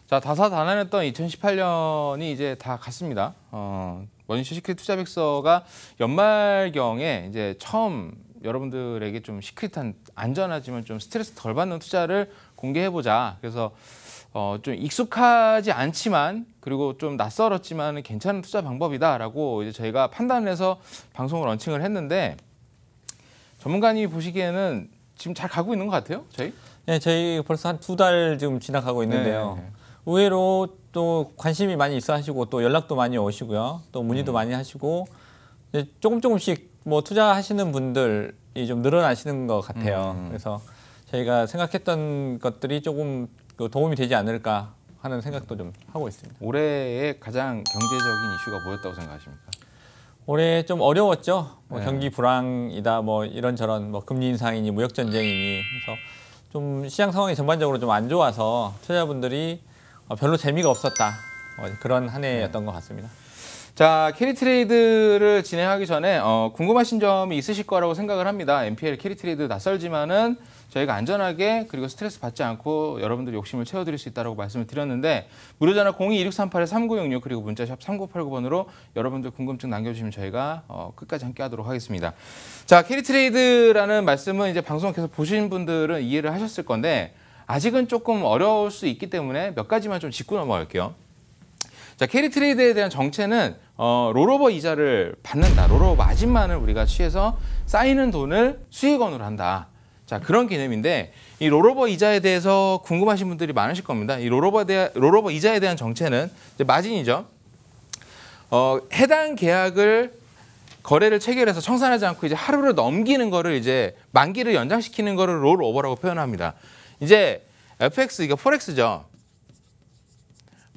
자, 다사다난했던 2018년이 이제 다 갔습니다. 머니쇼 시크릿 투자백서가 연말경에 이제 처음 여러분들에게 좀 시크릿한 안전하지만 좀 스트레스 덜 받는 투자를 공개해보자. 그래서 좀 익숙하지 않지만 그리고 좀 낯설었지만 괜찮은 투자 방법이다라고 이제 저희가 판단을 해서 방송을 런칭을 했는데 전문가님이 보시기에는 지금 잘 가고 있는 것 같아요, 저희? 네, 저희 벌써 한 2달 지금 지나가고 있는데요. 네. 의외로 또 관심이 많이 있어 하시고 또 연락도 많이 오시고요. 또 문의도 많이 하시고 이제 조금씩 뭐 투자하시는 분들이 좀 늘어나시는 것 같아요. 그래서 저희가 생각했던 것들이 조금 도움이 되지 않을까 하는 생각도 좀 하고 있습니다. 올해의 가장 경제적인 이슈가 뭐였다고 생각하십니까? 올해 좀 어려웠죠. 뭐 네. 경기 불황이다, 뭐 이런저런 뭐 금리 인상이니 무역 전쟁이니 그래서 좀 시장 상황이 전반적으로 좀 안 좋아서 투자자분들이 별로 재미가 없었다. 그런 한 해였던 것 같습니다. 자, 캐리 트레이드를 진행하기 전에 궁금하신 점이 있으실 거라고 생각을 합니다. MPL 캐리 트레이드 낯설지만은 저희가 안전하게 그리고 스트레스 받지 않고 여러분들 욕심을 채워드릴 수 있다고 말씀을 드렸는데 무료전화 02-2638-3966 그리고 문자샵 3989번으로 여러분들 궁금증 남겨주시면 저희가 끝까지 함께 하도록 하겠습니다. 자, 캐리 트레이드라는 말씀은 이제 방송 계속 보신 분들은 이해를 하셨을 건데 아직은 조금 어려울 수 있기 때문에 몇 가지만 좀 짚고 넘어갈게요. 자, 캐리 트레이드에 대한 정체는 롤오버 이자를 받는다. 롤오버 마진만을 우리가 취해서 쌓이는 돈을 수익원으로 한다. 자, 그런 개념인데 이 롤오버 이자에 대해서 궁금하신 분들이 많으실 겁니다. 이 롤오버 이자에 대한 정체는 이제 마진이죠. 해당 계약을 거래를 체결해서 청산하지 않고 이제 하루를 넘기는 거를 이제 만기를 연장시키는 거를 롤오버라고 표현합니다. 이제 FX 이거 포렉스죠.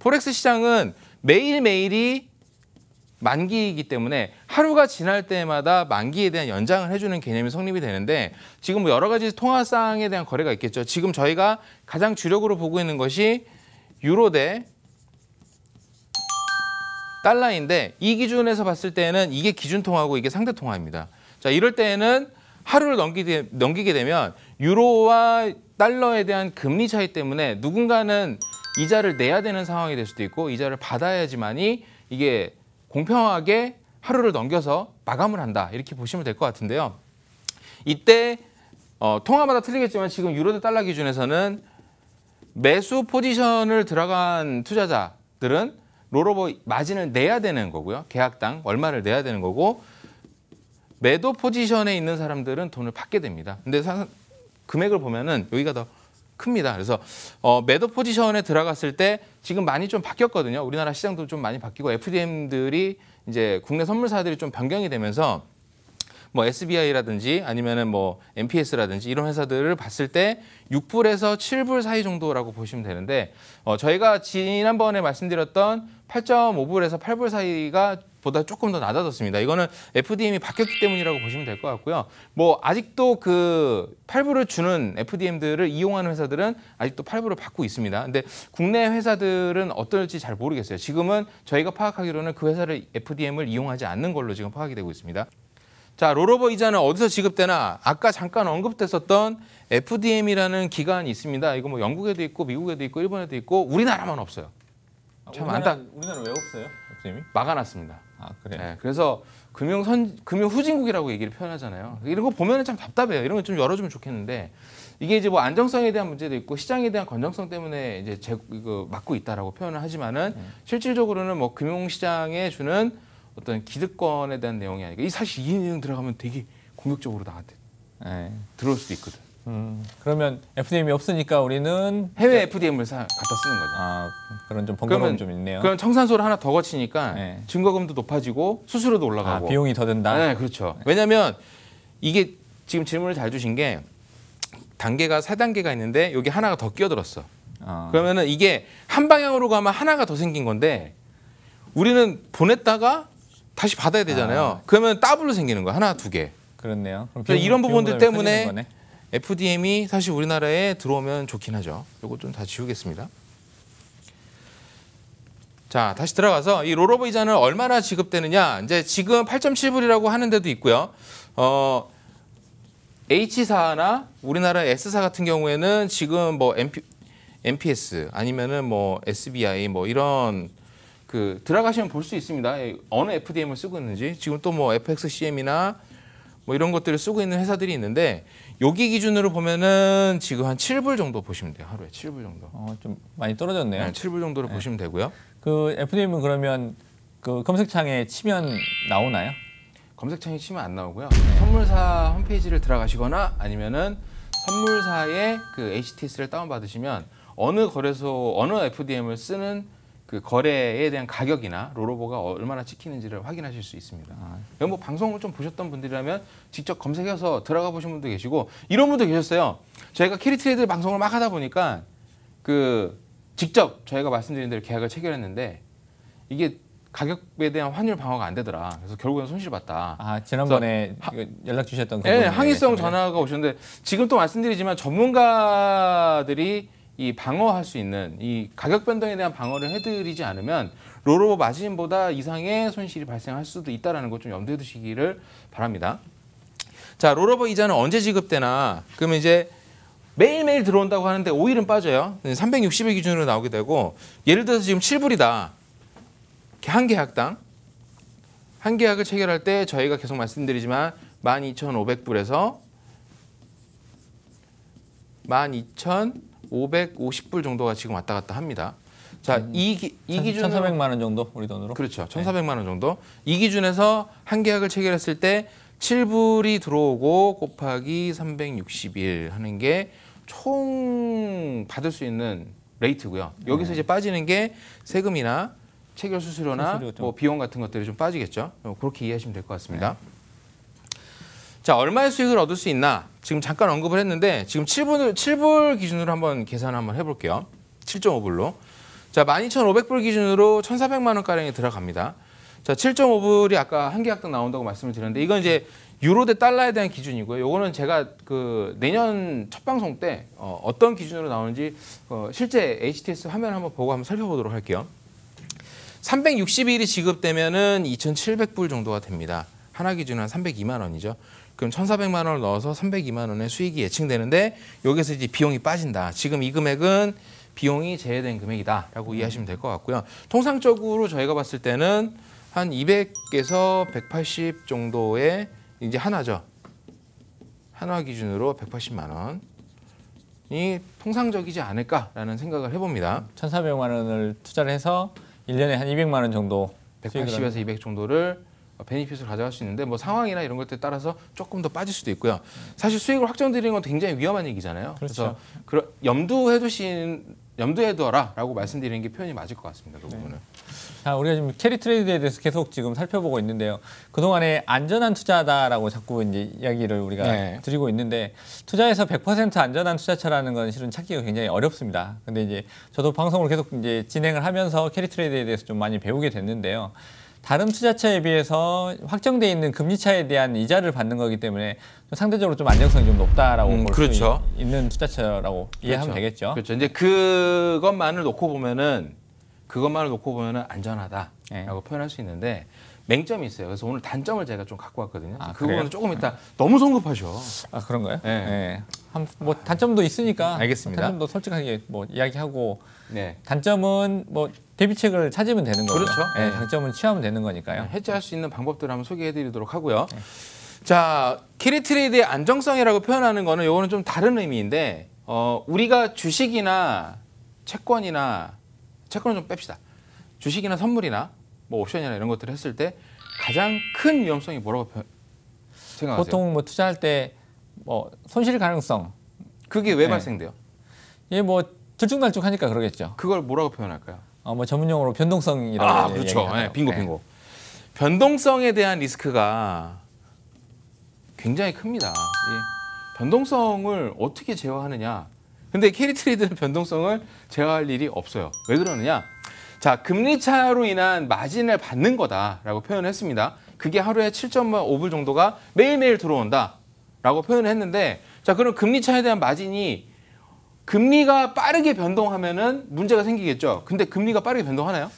포렉스 시장은 매일매일이 만기이기 때문에 하루가 지날 때마다 만기에 대한 연장을 해주는 개념이 성립이 되는데 지금 뭐 여러 가지 통화상에 대한 거래가 있겠죠. 지금 저희가 가장 주력으로 보고 있는 것이 유로 대 달러인데 이 기준에서 봤을 때는 이게 기준 통화고 이게 상대 통화입니다. 자, 이럴 때에는 하루를 넘기게 되면 유로와 달러에 대한 금리 차이 때문에 누군가는 이자를 내야 되는 상황이 될 수도 있고 이자를 받아야지만이 이게 공평하게 하루를 넘겨서 마감을 한다. 이렇게 보시면 될 것 같은데요. 이때 통화마다 틀리겠지만 지금 유로 대 달러 기준에서는 매수 포지션을 들어간 투자자들은 롤오버 마진을 내야 되는 거고요. 계약당 얼마를 내야 되는 거고 매도 포지션에 있는 사람들은 돈을 받게 됩니다. 근데 금액을 보면은 여기가 더 큽니다. 그래서 매도 포지션에 들어갔을 때 지금 많이 좀 바뀌었거든요. 우리나라 시장도 좀 많이 바뀌고 FDM들이 이제 국내 선물사들이 좀 변경이 되면서 뭐 SBI라든지 아니면은 뭐 MPS라든지 이런 회사들을 봤을 때 6불에서 7불 사이 정도라고 보시면 되는데 저희가 지난번에 말씀드렸던 8.5불에서 8불 사이가 보다 조금 더 낮아졌습니다. 이거는 FDM이 바뀌었기 때문이라고 보시면 될 것 같고요. 뭐 아직도 그 8불을 주는 FDM들을 이용하는 회사들은 아직도 8불을 받고 있습니다. 근데 국내 회사들은 어떨지 잘 모르겠어요. 지금은 저희가 파악하기로는 그 회사를 FDM을 이용하지 않는 걸로 지금 파악이 되고 있습니다. 자, 롤오버 이자는 어디서 지급되나? 아까 잠깐 언급됐었던 FDM이라는 기관이 있습니다. 이거 뭐 영국에도 있고 미국에도 있고 일본에도 있고 우리나라만 없어요. 참 우리나라 왜 없어요? FDM이? 막아놨습니다. 아, 그래요? 네, 그래서 금융 후진국이라고 얘기를 표현하잖아요. 이런 거 보면 참 답답해요. 이런 거 좀 열어주면 좋겠는데 이게 이제 뭐 안정성에 대한 문제도 있고 시장에 대한 건정성 때문에 이제 이거 막고 있다라고 표현을 하지만은 실질적으로는 뭐 금융시장에 주는 어떤 기득권에 대한 내용이 아니고 사실 이 내용 들어가면 되게 공격적으로 나한테 들어올 수도 있거든. 그러면 FDM이 없으니까 우리는 해외 FDM을 갖다 쓰는 거죠. 아, 그런 좀 번거로움 좀 있네요. 그럼 청산소를 하나 더 거치니까 증거금도 높아지고 수수료도 올라가고. 비용이 더 든다. 네, 그렇죠. 왜냐하면 이게 지금 질문을 잘 주신 게 단계가 4단계가 있는데 여기 하나가 더 끼어들었어. 그러면은 이게 한 방향으로 가면 하나가 더 생긴 건데 우리는 보냈다가 다시 받아야 되잖아요. 그러면 더블로 생기는 거야. 하나, 두 개. 그렇네요. 그래서 이런 부분들 때문에 FDM이 사실 우리나라에 들어오면 좋긴 하죠. 이거 좀 다 지우겠습니다. 자, 다시 들어가서 이 롤오버 이자는 얼마나 지급되느냐. 이제 지금 8.7불이라고 하는 데도 있고요. H사나 우리나라 S사 같은 경우에는 지금 뭐 MPS 아니면은 뭐 SBI 뭐 이런 그 들어가시면 볼 수 있습니다. 어느 FDM을 쓰고 있는지. 지금 또 뭐 FXCM이나 뭐 이런 것들을 쓰고 있는 회사들이 있는데 여기 기준으로 보면은 지금 한 7불 정도 보시면 돼요. 하루에 7불 정도. 좀 많이 떨어졌네요. 네, 7불 정도로 보시면 되고요. 그 FDM은 그러면 그 검색창에 치면 나오나요? 검색창에 치면 안 나오고요. 선물사 홈페이지를 들어가시거나 아니면은 선물사의 그 HTS를 다운받으시면 어느 거래소, 어느 FDM을 쓰는 그 거래에 대한 가격이나 롤오버가 얼마나 찍히는지를 확인하실 수 있습니다. 여기 뭐 방송을 좀 보셨던 분들이라면 직접 검색해서 들어가 보신 분도 계시고 이런 분도 계셨어요. 저희가 캐리트레이드 방송을 막 하다 보니까 그 직접 저희가 말씀드린 대로 계약을 체결했는데 이게 가격에 대한 환율 방어가 안 되더라. 그래서 결국엔 손실봤다. 지난번에 연락 주셨던 네, 항의성 전화가 오셨는데 지금 또 말씀드리지만 전문가들이 이 방어할 수 있는 이 가격 변동에 대한 방어를 해드리지 않으면 롤오버 마진보다 이상의 손실이 발생할 수도 있다는 것 좀 염두에 두시기를 바랍니다. 자, 롤오버 이자는 언제 지급되나? 그러면 이제 매일매일 들어온다고 하는데 5일은 빠져요. 360일 기준으로 나오게 되고 예를 들어서 지금 7불이다. 한 계약당. 한 계약을 체결할 때 저희가 계속 말씀드리지만 12,500불에서 12,550불 정도가 지금 왔다 갔다 합니다. 자, 이 기준으로 1,400만 원 정도 우리 돈으로? 그렇죠. 1,400만 원 정도. 이 기준에서 한 계약을 체결했을 때 7불이 들어오고 곱하기 360일 하는 게 총 받을 수 있는 레이트고요. 여기서 이제 빠지는 게 세금이나 체결 수수료나 뭐 비용 같은 것들이 좀 빠지겠죠. 그렇게 이해하시면 될 것 같습니다. 자, 얼마의 수익을 얻을 수 있나? 지금 잠깐 언급을 했는데 지금 7불 기준으로 한번 계산을 한번 해볼게요. 7.5불로. 자, 12,500불 기준으로 1,400만 원가량이 들어갑니다. 자, 7.5불이 아까 한 계약당 나온다고 말씀을 드렸는데 이건 이제 유로 대 달러에 대한 기준이고요. 요거는 제가 그 내년 첫 방송 때 어떤 기준으로 나오는지 실제 HTS 화면 한번 보고 한번 살펴보도록 할게요. 360일이 지급되면은 2,700불 정도가 됩니다. 하나 기준은 한 302만 원이죠. 그럼 1,400만 원을 넣어서 302만 원의 수익이 예측되는데 여기서 이제 비용이 빠진다. 지금 이 금액은 비용이 제외된 금액이다라고 이해하시면 될 것 같고요. 통상적으로 저희가 봤을 때는 한 200에서 180 정도의 이제 하나죠. 한화 기준으로 180만 원이 통상적이지 않을까라는 생각을 해봅니다. 1,400만 원을 투자를 해서 1년에 한 200만 원 정도 180에서 200 정도를 베니핏을 가져갈 수 있는데 뭐 상황이나 이런 것들에 따라서 조금 더 빠질 수도 있고요. 사실 수익을 확정드리는 건 굉장히 위험한 얘기잖아요. 그렇죠. 그래서 염두에 두어라라고 말씀드리는 게 표현이 맞을 것 같습니다. 그 부분은. 자, 우리가 지금 캐리 트레이드에 대해서 계속 지금 살펴보고 있는데요. 그동안에 안전한 투자다라고 자꾸 이제 이야기를 우리가 드리고 있는데 투자에서 100% 안전한 투자처라는 건 실은 찾기가 굉장히 어렵습니다. 근데 이제 저도 방송을 계속 이제 진행을 하면서 캐리 트레이드에 대해서 좀 많이 배우게 됐는데요. 다른 투자처에 비해서 확정돼 있는 금리차에 대한 이자를 받는 거기 때문에 상대적으로 좀 안정성이 좀 높다라고 볼 수 있는 투자처라고 이해하면 되겠죠. 그렇죠. 이제 그것만을 놓고 보면은 안전하다라고 표현할 수 있는데 맹점이 있어요. 그래서 오늘 단점을 제가 좀 갖고 왔거든요. 그 부분은 조금 이따 너무 성급하셔. 그런가요? 네. 뭐 단점도 있으니까. 알겠습니다. 단점도 솔직하게 뭐 이야기하고. 네. 단점은 뭐 대비책을 찾으면 되는 거고요. 그렇죠. 네. 장점은 취하면 되는 거니까요. 해지할 수 있는 방법들을 한번 소개해드리도록 하고요. 자, 캐리 트레이드의 안정성이라고 표현하는 거는 요거는 좀 다른 의미인데 우리가 주식이나 채권은 좀 뺍시다. 주식이나 선물이나 뭐 옵션이나 이런 것들을 했을 때 가장 큰 위험성이 뭐라고 생각하세요? 보통 뭐 투자할 때 뭐 손실 가능성. 그게 왜 발생돼요? 예, 뭐 들쭉날쭉하니까 그러겠죠. 그걸 뭐라고 표현할까요? 뭐 전문용어로 변동성이라고. 그렇죠. 빙고. 변동성에 대한 리스크가 굉장히 큽니다. 이 변동성을 어떻게 제어하느냐? 근데 캐리 트레이드는 변동성을 제어할 일이 없어요. 왜 그러느냐? 자, 금리 차로 인한 마진을 받는 거다라고 표현했습니다. 그게 하루에 7.5불 정도가 매일매일 들어온다라고 표현을 했는데, 자, 그럼 금리 차에 대한 마진이 금리가 빠르게 변동하면은 문제가 생기겠죠. 근데 금리가 빠르게 변동하나요?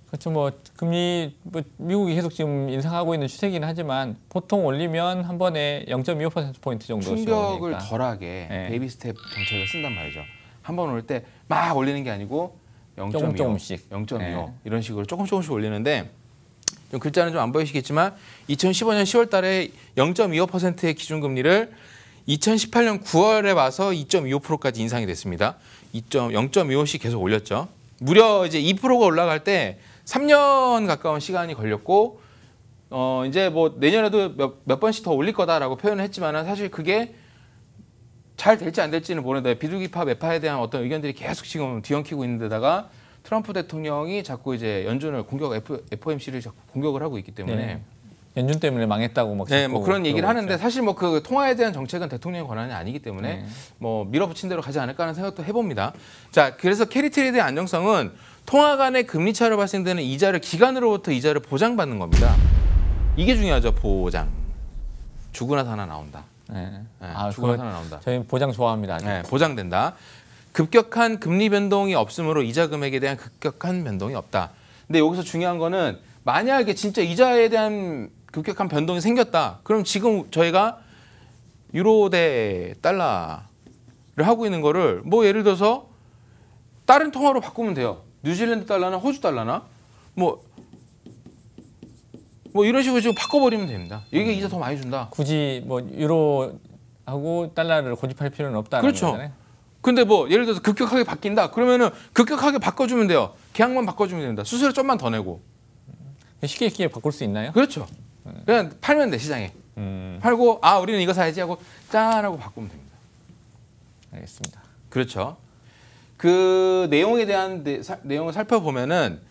그렇죠. 뭐 금리 미국이 계속 지금 인상하고 있는 추세긴 하지만 보통 올리면 한 번에 0.25% 포인트 정도 충격을 덜하게 베이비 스텝 정책을 쓴단 말이죠. 한 번 올 때 막 올리는 게 아니고 0.25, 조금씩. 0.25 네. 이런 식으로 조금씩 올리는데 좀 글자는 좀 안 보이시겠지만 2015년 10월 달에 0.25%의 기준금리를 2018년 9월에 와서 2.25%까지 인상이 됐습니다. 0.25씩 계속 올렸죠. 무려 이제 2%가 올라갈 때 3년 가까운 시간이 걸렸고 이제 뭐 내년에도 몇 번씩 더 올릴 거다라고 표현을 했지만은 사실 그게 잘 될지 안 될지는 모르는데 비둘기파 매파에 대한 어떤 의견들이 계속 지금 뒤엉키고 있는 데다가 트럼프 대통령이 자꾸 이제 연준을 FOMC를 자꾸 공격을 하고 있기 때문에 네. 연준 때문에 망했다고 막 네, 뭐 그런 얘기를 하는데 있죠. 사실 뭐 그 통화에 대한 정책은 대통령의 권한이 아니기 때문에 뭐 밀어붙인 대로 가지 않을까 하는 생각도 해봅니다. 자, 그래서 캐리 트레이드의 안정성은 통화 간의 금리 차로 발생되는 이자를 기관으로부터 이자를 보장받는 겁니다. 이게 중요하죠. 보장. 주고 나서 하나 나온다. 네. 네, 아, 주고 나서 하나 나온다. 저희 보장 좋아합니다. 아주. 네, 보장된다. 급격한 금리 변동이 없으므로 이자 금액에 대한 급격한 변동이 없다. 근데 여기서 중요한 거는 만약에 진짜 이자에 대한 급격한 변동이 생겼다. 그럼 지금 저희가 유로 대 달러를 하고 있는 거를 뭐 예를 들어서 다른 통화로 바꾸면 돼요. 뉴질랜드 달러나 호주 달러나 뭐 이런 식으로 지금 바꿔버리면 됩니다. 이게 이자 더 많이 준다. 굳이 뭐 유로하고 달러를 고집할 필요는 없다는 그렇죠. 거잖아요. 근데 뭐 예를 들어서 급격하게 바뀐다. 그러면은 급격하게 바꿔주면 돼요. 계약만 바꿔주면 된다. 수수료 좀만 더 내고. 쉽게 바꿀 수 있나요? 그렇죠. 그냥 팔면 돼 시장에. 팔고 우리는 이거 사야지 하고 짠 하고 바꾸면 됩니다. 알겠습니다. 그렇죠. 그 내용에 대한 내용을 살펴보면은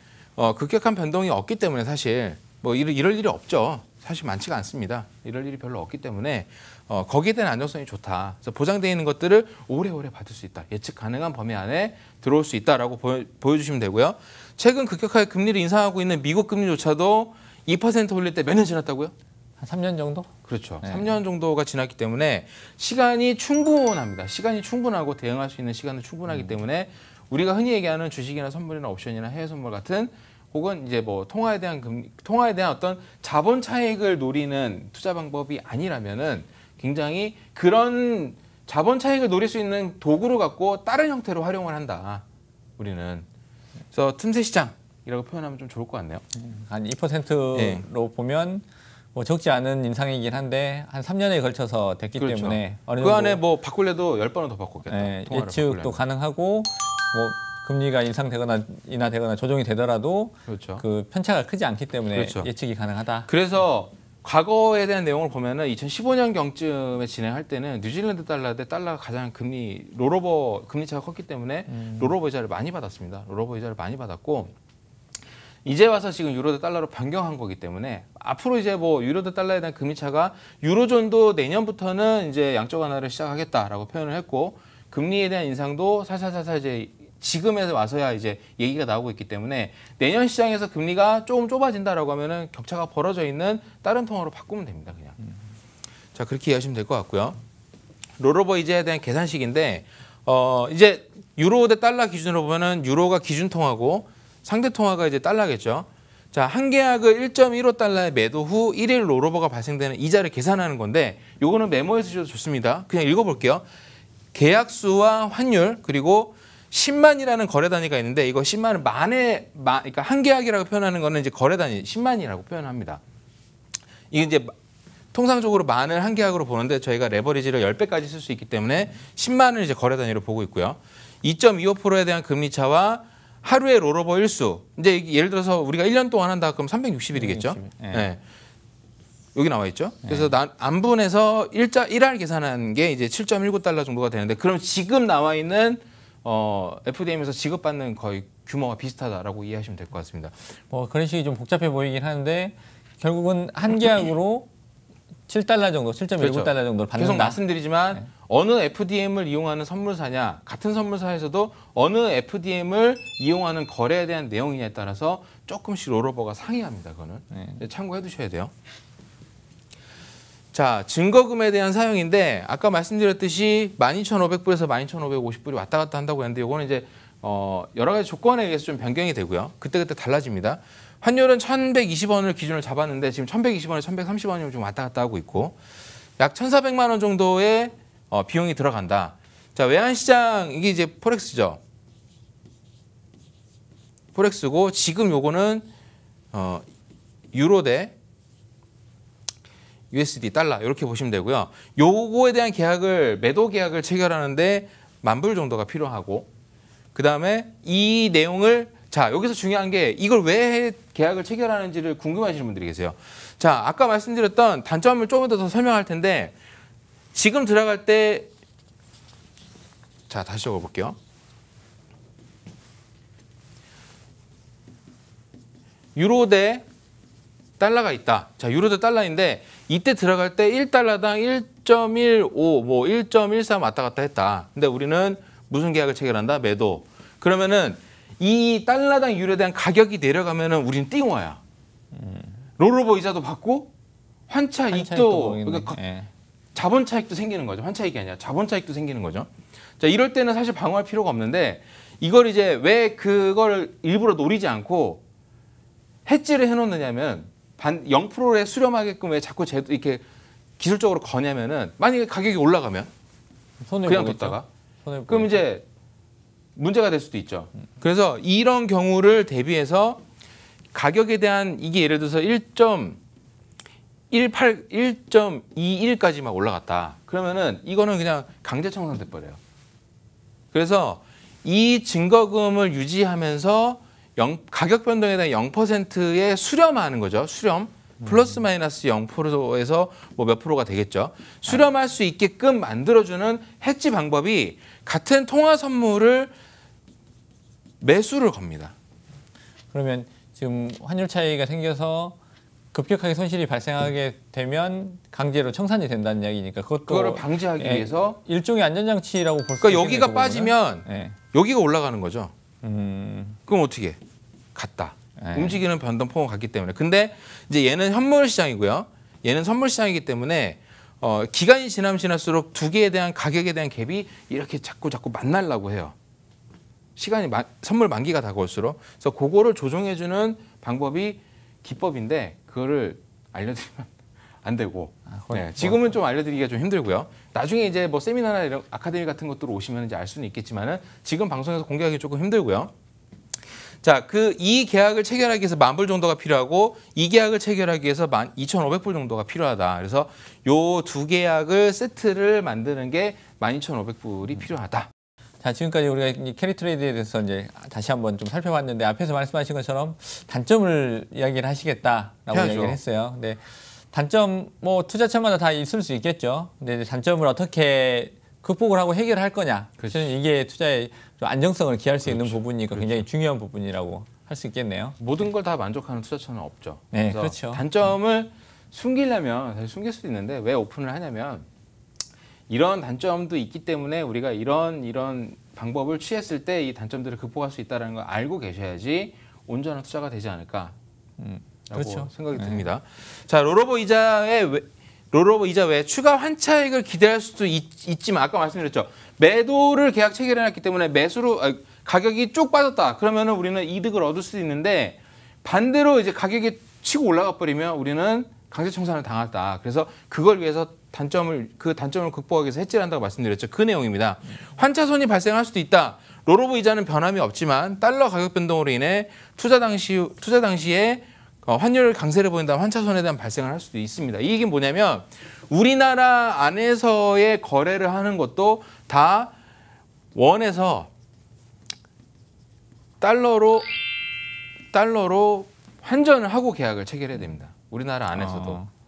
급격한 변동이 없기 때문에 사실 뭐 이럴 일이 없죠. 사실 많지가 않습니다. 이럴 일이 별로 없기 때문에 거기에 대한 안정성이 좋다. 그래서 보장되어 있는 것들을 오래오래 받을 수 있다. 예측 가능한 범위 안에 들어올 수 있다라고 보여주시면 되고요. 최근 급격하게 금리를 인상하고 있는 미국 금리조차도 2% 올릴 때 몇 년 지났다고요? 한 3년 정도? 그렇죠. 네. 3년 정도가 지났기 때문에 시간이 충분합니다. 시간이 충분하고 대응할 수 있는 시간은 충분하기 때문에 우리가 흔히 얘기하는 주식이나 선물이나 옵션이나 해외 선물 같은 혹은 이제 뭐 통화에 대한 어떤 자본 차익을 노리는 투자 방법이 아니라면은 굉장히 그런 자본 차익을 노릴 수 있는 도구로 갖고 다른 형태로 활용을 한다. 우리는. 그래서 틈새 시장이라고 표현하면 좀 좋을 것 같네요. 한 2%로 보면 뭐 적지 않은 인상이긴 한데 한 3년에 걸쳐서 됐기 그렇죠. 때문에 어느 그 안에 뭐 바꾸려도 10번은 더 바꿨겠다. 통화를 예측도 바꾸려면. 가능하고 뭐 금리가 인상되거나 인하되거나 조정이 되더라도 그렇죠. 그 편차가 크지 않기 때문에 그렇죠. 예측이 가능하다. 그래서 과거에 대한 내용을 보면은 2015년 경쯤에 진행할 때는 뉴질랜드 달러 대 달러가 가장 롤오버 금리 차가 컸기 때문에 롤오버 이자를 많이 받았습니다. 롤오버 이자를 많이 받았고 이제 와서 지금 유로 대 달러로 변경한 거기 때문에 앞으로 이제 뭐 유로 대 달러에 대한 금리 차가 유로존도 내년부터는 이제 양적 완화를 시작하겠다라고 표현을 했고 금리에 대한 인상도 살살살살 이제 지금에 와서야 이제 얘기가 나오고 있기 때문에 내년 시장에서 금리가 조금 좁아진다라고 하면은 격차가 벌어져 있는 다른 통화로 바꾸면 됩니다, 그냥. 자, 그렇게 이해하시면 될 것 같고요. 롤오버 이자에 대한 계산식인데 이제 유로 대 달러 기준으로 보면은 유로가 기준 통화고 상대 통화가 이제 달러겠죠. 자, 한 계약을 1.15달러에 매도 후 1일 롤오버가 발생되는 이자를 계산하는 건데 요거는 메모해 주셔도 좋습니다. 그냥 읽어볼게요. 계약수와 환율 그리고 10만이라는 거래 단위가 있는데 이거 10만은 그러니까 한 계약이라고 표현하는 거는 이제 거래 단위 10만이라고 표현합니다. 이게 이제 통상적으로 만을 한 계약으로 보는데 저희가 레버리지를 10배까지 쓸 수 있기 때문에 10만을 이제 거래 단위로 보고 있고요. 2.25%에 대한 금리 차와 하루의 롤오버 일수. 이제 예를 들어서 우리가 1년 동안 한다 그럼 360일이겠죠? 네. 네. 여기 나와 있죠. 그래서 안분해서 1할 계산한 게 이제 7.19달러 정도가 되는데 그럼 지금 나와 있는 FDM에서 지급받는 거의 규모가 비슷하다라고 이해하시면 될 것 같습니다. 뭐 그런 식이 좀 복잡해 보이긴 하는데 결국은 한 계약으로 7달러 정도, 7.19달러 그렇죠. 정도를 받는다. 계속 말씀드리지만 어느 FDM을 이용하는 선물사냐 같은 선물사에서도 어느 FDM을 이용하는 거래에 대한 내용이냐에 따라서 조금씩 롤오버가 상이합니다. 그거는 참고해 두셔야 돼요. 자, 증거금에 대한 사용인데 아까 말씀드렸듯이 12,500불에서 12,550불이 왔다 갔다 한다고 했는데 이거는 이제 여러 가지 조건에 의해서 좀 변경이 되고요. 그때그때 달라집니다. 환율은 1,120원을 기준을 잡았는데 지금 1,120원에 1,130원이 좀 왔다 갔다 하고 있고 약 1,400만 원 정도의 비용이 들어간다. 자, 외환시장 이게 이제 포렉스죠. 포렉스고 지금 요거는 유로 대 USD 달러 이렇게 보시면 되고요. 요거에 대한 계약을 매도 계약을 체결하는데 10,000불 정도가 필요하고 그다음에 이 내용을 자 여기서 중요한 게 이걸 왜 계약을 체결하는지를 궁금하시는 분들이 계세요. 자 아까 말씀드렸던 단점을 조금 더 설명할 텐데 지금 들어갈 때 자 다시 적어볼게요. 유로 대 달러가 있다. 자, 유로 대 달러인데 이때 들어갈 때 1달러당 1.15, 뭐 1.13 왔다 갔다 했다. 근데 우리는 무슨 계약을 체결한다? 매도. 그러면은 이 달러당 유로에 대한 가격이 내려가면은 우리는 띵워야. 롤오버 이자도 받고 환차 이익도 그러니까 자본 차익도 생기는 거죠. 환차 이익이 아니라 자본 차익도 생기는 거죠. 자, 이럴 때는 사실 방어할 필요가 없는데 이걸 이제 왜 그걸 일부러 노리지 않고 해지를 해놓느냐면 0%에 수렴하게끔 왜 자꾸 이렇게 기술적으로 거냐면은 만약에 가격이 올라가면 그냥 뒀다가 그럼 이제 문제가 될 수도 있죠. 그래서 이런 경우를 대비해서 가격에 대한 이게 예를 들어서 1.21까지 막 올라갔다. 그러면은 이거는 그냥 강제 청산돼 버려요. 그래서 이 증거금을 유지하면서 가격 변동에 대한 0%의 수렴하는 거죠. 수렴. 플러스 마이너스 0%에서 뭐 몇 프로가 되겠죠. 수렴할 수 있게끔 만들어주는 해지 방법이 같은 통화 선물을 매수를 겁니다. 그러면 지금 환율 차이가 생겨서 급격하게 손실이 발생하게 되면 강제로 청산이 된다는 이야기니까 그거를 방지하기 위해서 일종의 안전장치라고 볼 수 있겠네요. 그러니까 여기가 빠지면 여기가 올라가는 거죠. 그럼 어떻게? 갔다. 움직이는 변동폭은 같기 때문에. 근데 이제 얘는 현물 시장이고요. 얘는 선물 시장이기 때문에 기간이 지나면 지날수록 두 개에 대한 가격에 대한 갭이 이렇게 자꾸 만나려고 해요. 시간이 선물 만기가 다가올수록. 그래서 그거를 조정해주는 방법이 기법인데 그거를 알려드리면 안 되고 지금은 좀 알려드리기가 좀 힘들고요. 나중에 이제 뭐 세미나나 이런 아카데미 같은 것들로 오시면 이제 알 수는 있겠지만은 지금 방송에서 공개하기 조금 힘들고요. 자, 이 계약을 체결하기 위해서 10,000불 정도가 필요하고 이 계약을 체결하기 위해서 12,500불 정도가 필요하다. 그래서 요 두 계약을 세트를 만드는 게 12,500불이 필요하다. 자, 지금까지 우리가 이 캐리 트레이드에 대해서 이제 다시 한번 좀 살펴봤는데 앞에서 말씀하신 것처럼 단점을 이야기를 하시겠다라고 해야죠. 이야기를 했어요. 근데 단점 뭐 투자처마다 다 있을 수 있겠죠. 근데 이제 단점을 어떻게 극복을 하고 해결할 거냐. 저는 이게 투자의 좀 안정성을 기할 수 있는 부분이니까 굉장히 중요한 부분이라고 할 수 있겠네요. 모든 걸 다 만족하는 투자처는 없죠. 네, 그래서 그렇죠. 단점을 숨기려면 사실 숨길 수도 있는데 왜 오픈을 하냐면 이런 단점도 있기 때문에 우리가 이런 방법을 취했을 때 이 단점들을 극복할 수 있다는 걸 알고 계셔야지 온전한 투자가 되지 않을까라고 그렇죠. 생각이 듭니다. 자, 롤오버 이자 외에 추가 환차익을 기대할 수도 있지만 아까 말씀드렸죠. 매도를 계약 체결해놨기 때문에 가격이 쭉 빠졌다. 그러면은 우리는 이득을 얻을 수도 있는데 반대로 이제 가격이 치고 올라가 버리면 우리는 강제 청산을 당했다. 그래서 그걸 위해서 단점을 극복하기 위해서 해지를 한다고 말씀드렸죠. 그 내용입니다. 환차손이 발생할 수도 있다. 롤오버 이자는 변함이 없지만 달러 가격 변동으로 인해 투자 당시에 환율 강세를 보인다면 환차손에 대한 발생을 할 수도 있습니다. 이 얘기는 뭐냐면 우리나라 안에서의 거래를 하는 것도 다 원에서 달러로 환전을 하고 계약을 체결해야 됩니다. 우리나라 안에서도.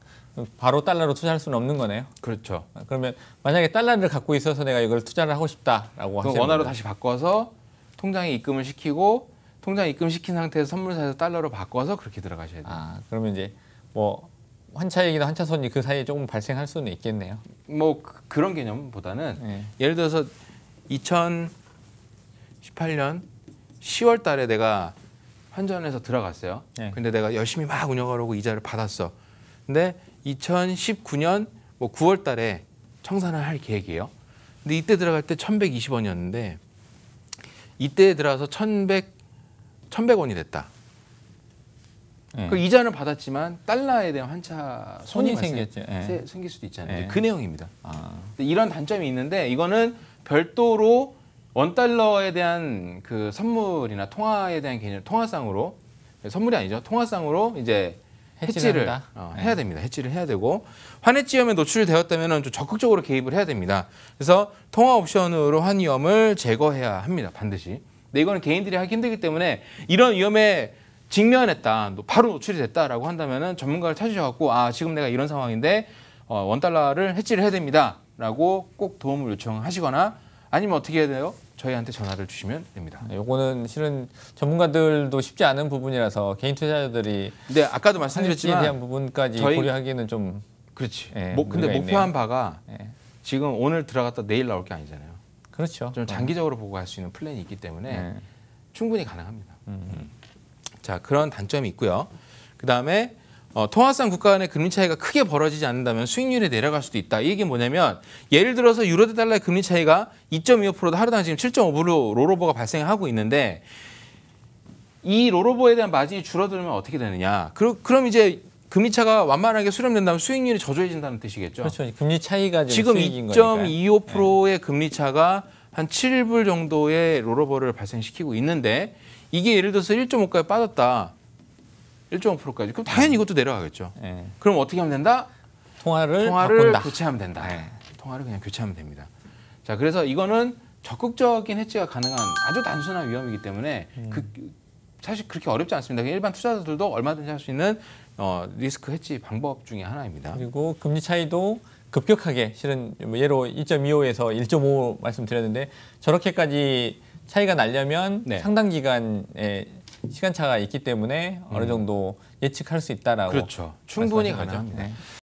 바로 달러로 투자할 수는 없는 거네요. 그렇죠. 그러면 만약에 달러를 갖고 있어서 내가 이걸 투자를 하고 싶다라고 하시면 원화로 다시 바꿔서 통장에 입금을 시키고 통장에 입금시킨 상태에서 선물사에서 달러로 바꿔서 그렇게 들어가셔야 돼요. 그러면 이제 뭐 환차익이나 환차손이 그 사이에 조금 발생할 수는 있겠네요. 뭐 그런 개념보다는 예를 들어서 2018년 10월 달에 내가 환전해서 들어갔어요. 근데 내가 열심히 막 운영하려고 이자를 받았어. 근데 2019년 뭐 9월 달에 청산을 할 계획이에요. 근데 이때 들어갈 때 1,120원이었는데 이때 들어가서 1,100원이 됐다. 그 이자는 받았지만 달러에 대한 환차 손이 생겼죠. 생길 수도 있잖아요. 그 내용입니다. 이런 단점이 있는데 이거는 별도로 원달러에 대한 그 선물이나 통화에 대한 개념, 통화상으로 선물이 아니죠. 통화상으로 이제 해지를 해야 됩니다. 해지를 해야 되고 환해지 위험에 노출되었다면 좀 적극적으로 개입을 해야 됩니다. 그래서 통화 옵션으로 환 위험을 제거해야 합니다. 반드시. 근데 이거는 개인들이 하기 힘들기 때문에 이런 위험에 직면했다, 바로 노출이 됐다라고 한다면은 전문가를 찾으셔갖고 아 지금 내가 이런 상황인데 원달러를 해지를 해야 됩니다라고 꼭 도움을 요청하시거나 아니면 어떻게 해야 돼요? 저희한테 전화를 주시면 됩니다. 요거는 실은 전문가들도 쉽지 않은 부분이라서 개인 투자자들이 근데 아까도 말씀드렸지만 대한 부분까지 고려하기는 좀 그렇지. 예, 근데 목표한 바가 예. 지금 오늘 들어갔다 내일 나올 게 아니잖아요. 그렇죠. 좀 장기적으로 보고 할 수 있는 플랜이 있기 때문에 예. 충분히 가능합니다. 자, 그런 단점이 있고요. 그다음에 통화상 국가 간의 금리 차이가 크게 벌어지지 않는다면 수익률이 내려갈 수도 있다. 이 얘기는 뭐냐면 예를 들어서 유로 대 달러의 금리 차이가 2.25%도 하루당 지금 7.5% 롤오버가 발생하고 있는데 이 롤오버에 대한 마진이 줄어들면 어떻게 되느냐. 그럼 이제 금리 차가 완만하게 수렴된다면 수익률이 저조해진다는 뜻이겠죠. 그렇죠. 금리 차이가 지금 수익인 거니까. 2.25%의 금리 차가 한 7불 정도의 롤오버를 발생시키고 있는데 이게 예를 들어서 1.5까지 빠졌다. 1.5%까지. 그럼 당연히 이것도 내려가겠죠. 예. 그럼 어떻게 하면 된다? 통화를 통화를 교체하면 된다. 네. 통화를 그냥 교체하면 됩니다. 자, 그래서 이거는 적극적인 해지가 가능한 아주 단순한 위험이기 때문에 사실 그렇게 어렵지 않습니다. 일반 투자자들도 얼마든지 할 수 있는 리스크 해지 방법 중에 하나입니다. 그리고 금리 차이도 급격하게 실은 예로 2.25에서 1.5 말씀드렸는데 저렇게까지 차이가 나려면 네. 상당 기간의 시간차가 있기 때문에 어느 정도 예측할 수 있다라고 그렇죠. 충분히 말씀하신 거죠. 가능합니다. 네.